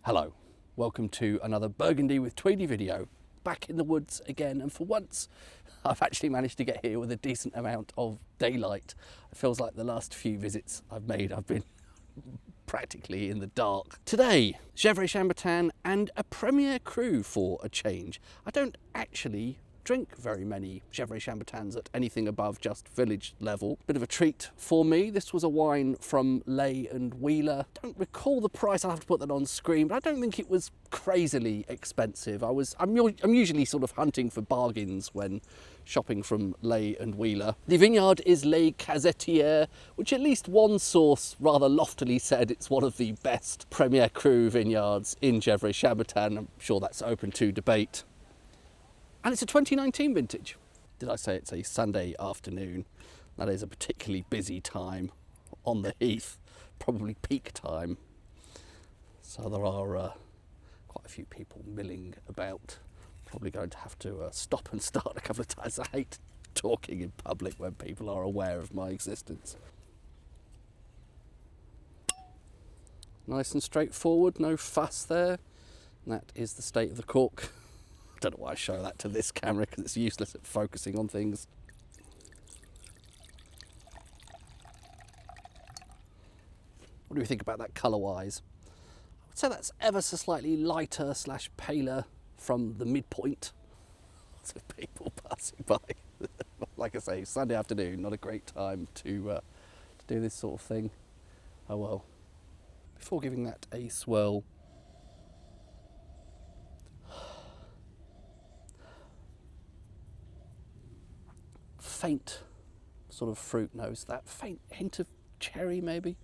Hello, welcome to another Burgundy with Tweedy video. Back in the woods again, and for once I've actually managed to get here with a decent amount of daylight. It feels like the last few visits I've made I've been practically in the dark. Today, Gevrey Chambertin and a Premier Cru for a change. I don't actually drink very many Gevrey Chambertins at anything above just village level. Bit of a treat for me. This was a wine from Ley and Wheeler. Don't recall the price, I'll have to put that on screen, but I don't think it was crazily expensive. I'm usually sort of hunting for bargains when shopping from Ley and Wheeler. The vineyard is Les Cazetiers, which at least one source rather loftily said it's one of the best Premier Cru vineyards in Gevrey Chambertin. I'm sure that's open to debate. And it's a 2019 vintage. Did I say it's a Sunday afternoon? That is a particularly busy time on the heath, probably peak time. So there are quite a few people milling about. Probably going to have to stop and start a couple of times. I hate talking in public when people are aware of my existence. Nice and straightforward, no fuss there. And that is the state of the cork. I don't know why I show that to this camera because it's useless at focusing on things. What do we think about that colour-wise? I would say that's ever so slightly lighter / paler from the midpoint. Lots of people passing by. Like I say, Sunday afternoon, not a great time to do this sort of thing. Oh well. Before giving that a swirl, faint sort of fruit nose, that faint hint of cherry maybe.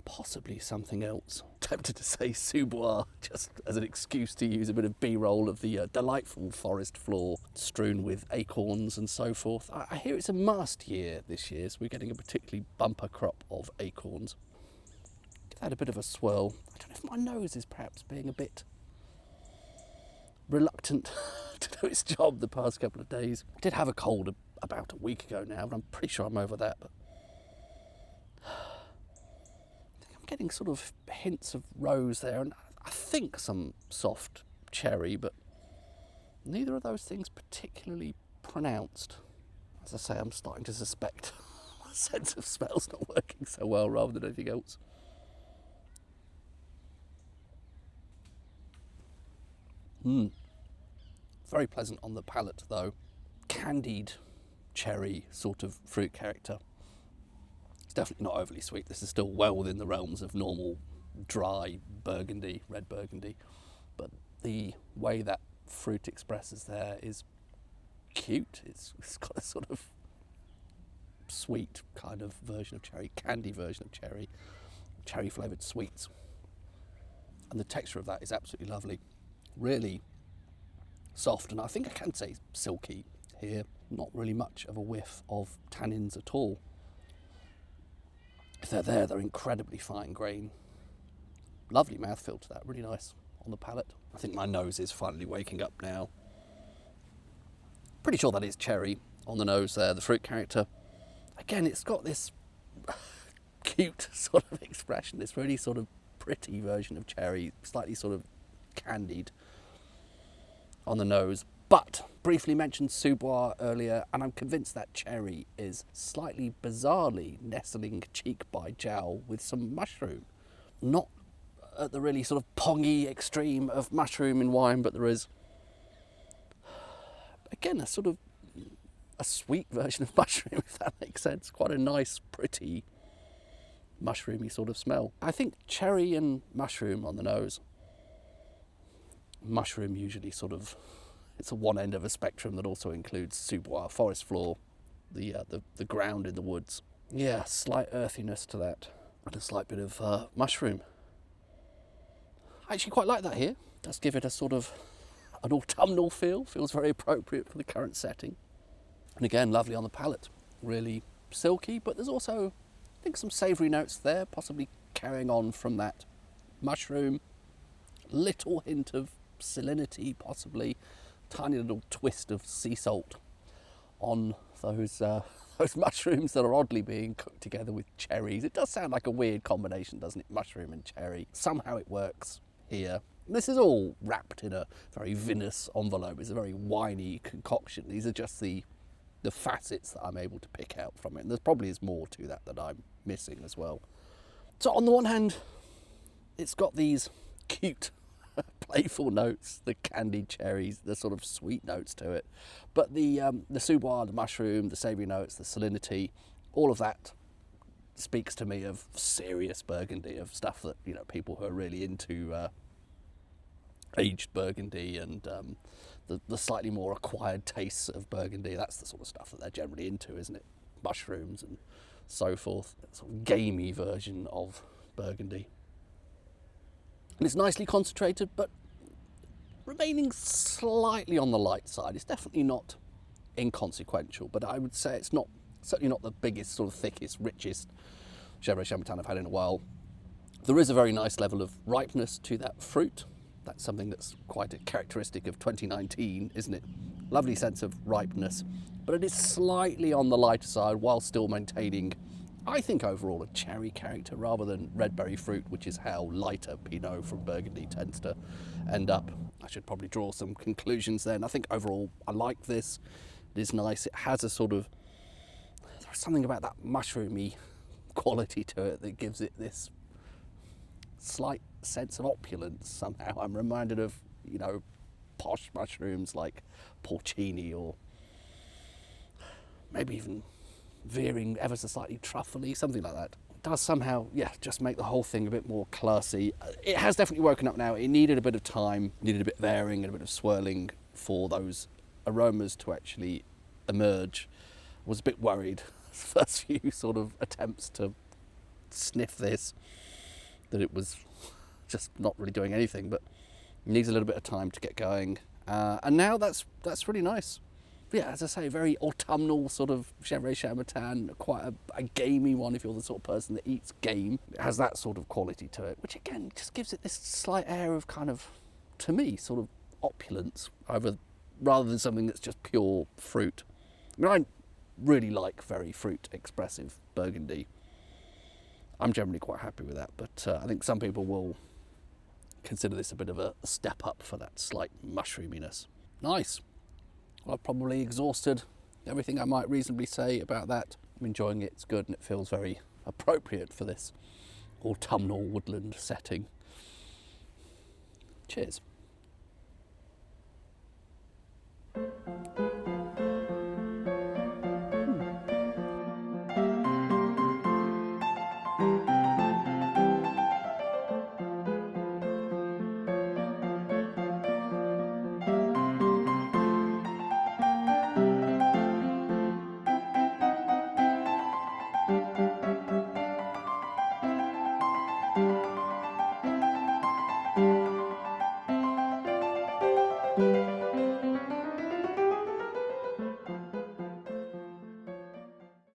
Possibly something else. Tempted to say Sous-Bois, just as an excuse to use a bit of B-roll of the delightful forest floor strewn with acorns and so forth. I hear it's a mast year this year, so we're getting a particularly bumper crop of acorns. Give that a bit of a swirl. I don't know if my nose is perhaps being a bit reluctant to do its job the past couple of days. I did have a cold about a week ago now, but I'm pretty sure I'm over that. But I'm getting sort of hints of rose there, and I think some soft cherry, but neither of those things particularly pronounced. As I say, I'm starting to suspect my sense of smell's not working so well rather than anything else. Very pleasant on the palate though. Candied cherry sort of fruit character. It's definitely not overly sweet. This is still well within the realms of normal dry Burgundy, red Burgundy. But the way that fruit expresses there is cute. It's got a sort of sweet kind of version of cherry, candy version of cherry flavoured sweets. And the texture of that is absolutely lovely. Really soft, and I think I can say silky here. Not really much of a whiff of tannins at all. If they're there, they're incredibly fine grain. Lovely mouthfeel to that, really nice on the palate. I think my nose is finally waking up now. Pretty sure that is cherry on the nose there, the fruit character. Again, it's got this cute sort of expression, this really sort of pretty version of cherry, slightly sort of candied on the nose. But briefly mentioned Sous-Bois earlier, and I'm convinced that cherry is slightly bizarrely nestling cheek by jowl with some mushroom. Not at the really sort of pongy extreme of mushroom in wine, but there is, again, a sort of a sweet version of mushroom, if that makes sense. Quite a nice, pretty, mushroomy sort of smell. I think cherry and mushroom on the nose. Mushroom usually sort of, it's a one end of a spectrum that also includes Sous-Bois, forest floor, the ground in the woods. Yeah, slight earthiness to that, and a slight bit of mushroom. I actually quite like that here. Does give it a sort of an autumnal feel. Feels very appropriate for the current setting. And again, lovely on the palate. Really silky, but there's also, I think, some savoury notes there, possibly carrying on from that mushroom. Little hint of salinity, possibly. Tiny little twist of sea salt on those those mushrooms that are oddly being cooked together with cherries. It does sound like a weird combination, doesn't it? Mushroom and cherry. Somehow it works here. This is all wrapped in a very vinous envelope. It's a very winey concoction. These are just the facets that I'm able to pick out from it. And there probably is more to that I'm missing as well. So on the one hand, it's got these cute, playful notes, the candied cherries, the sort of sweet notes to it. But the sous-bois, the mushroom, the savoury notes, the salinity, all of that speaks to me of serious Burgundy, of stuff that, you know, people who are really into aged Burgundy and the slightly more acquired tastes of Burgundy. That's the sort of stuff that they're generally into, isn't it? Mushrooms and so forth. That sort of gamey version of Burgundy. And it's nicely concentrated, but remaining slightly on the light side. It's definitely not inconsequential, but I would say it's not, certainly not the biggest, sort of thickest, richest Gevrey Chambertin I've had in a while. There is a very nice level of ripeness to that fruit. That's something that's quite a characteristic of 2019, isn't it? Lovely sense of ripeness, but it is slightly on the lighter side while still maintaining, I think, overall a cherry character rather than red berry fruit, which is how lighter Pinot from Burgundy tends to end up. I should probably draw some conclusions then. I think overall I like this. It is nice. It has a sort of, there's something about that mushroomy quality to it that gives it this slight sense of opulence somehow. I'm reminded of, you know, posh mushrooms like porcini, or maybe even veering ever so slightly truffly, something like that. It does somehow, yeah, just make the whole thing a bit more classy. It has definitely woken up now. It needed a bit of time, needed a bit of airing and a bit of swirling for those aromas to actually emerge. I was a bit worried the first few sort of attempts to sniff this, that it was just not really doing anything, but it needs a little bit of time to get going. And now that's really nice. Yeah, as I say, very autumnal sort of Gevrey Chambertin, quite a gamey one if you're the sort of person that eats game. It has that sort of quality to it, which again just gives it this slight air of kind of, to me, sort of opulence, rather than something that's just pure fruit. I mean, I really like very fruit expressive Burgundy. I'm generally quite happy with that, but I think some people will consider this a bit of a step up for that slight mushroominess. Nice. Well, I've probably exhausted everything I might reasonably say about that. I'm enjoying it, it's good, and it feels very appropriate for this autumnal woodland setting. Cheers.